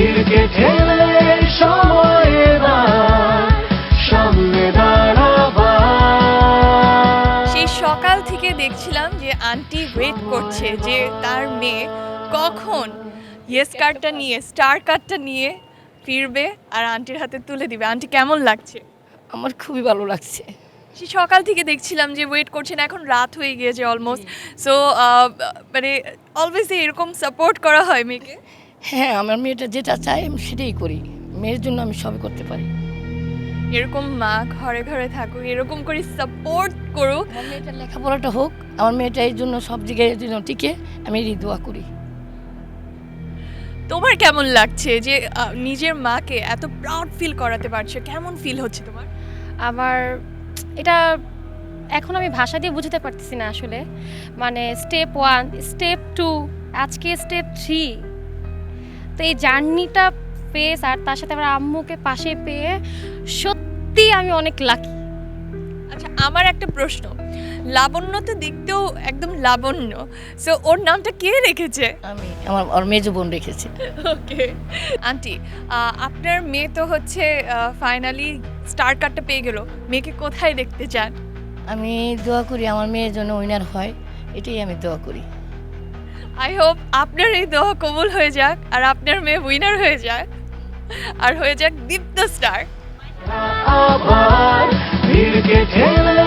ভিড়কে ঠেলে সময় এবার সামনে দাঁড়াবার। সেই সকাল থেকে দেখছিলাম যে আন্টি ওয়েট করছে যে তার মেয়ে কখন ইয়েস কার্ডটা নিয়ে স্টার কার্ডটা নিয়ে ফিরবে আর আন্টির হাতে তুলে দিবে। আন্টি কেমন লাগছে? আমার খুবই ভালো লাগছে। সেই সকাল থেকে দেখছিলাম যে ওয়েট করছেন, এখন রাত হয়ে গিয়েছে অলমোস্ট। সো মানে অলওয়েজ এরকম সাপোর্ট করা হয় মেয়েকে? হ্যাঁ, আমার মেয়েটা যেটা চায় আমি সেটাই করি। মেয়ের জন্য আমি সবই করতে পারি। এরকম মা ঘরে ঘরে থাকুক, এরকম করে সাপোর্ট করুক। আমার মেয়েটার লেখাপড়াটা হোক, আমার মেয়েটা এই জন্য সব জায়গায় জন্য টিকে, আমি এই দোয়া করি। তোমার কেমন লাগছে যে নিজের মাকে এত প্রাউড ফিল করাতে পারছো? কেমন ফিল হচ্ছে তোমার? আমার এটা এখন আমি ভাষা দিয়ে বুঝতে পারতেছি না আসলে। মানে স্টেপ 1, স্টেপ 2, আজকে স্টেপ 3। তো এই জার্নিটা ফেস আর তার সাথে আমার আম্মুকে পাশে পেয়ে সত্যি আমি অনেক লাকি। আচ্ছা, আমার একটা প্রশ্ন, লাবণ্য তো দেখতেও একদম লাবণ্য, সো ওর নামটা কে রেখেছে? আমি ওর মেজো বোন রেখেছি। ওকে আন্টি, আপনার মেয়ে তো হচ্ছে ফাইনালি স্টার কার্ডটা পেয়ে গেল, মেয়েকে কোথায় দেখতে চান? আমি দোয়া করি আমার মেয়ের জন্য উইনার হয়, এটাই আমি দোয়া করি। আই হোপ আপনার এই দোয়া কবুল হয়ে যাক আর আপনার মেয়ে উইনার হয়ে যাক আর হয়ে যাক দীপ্ত স্টার। আবার ভিড়কে ঠেলে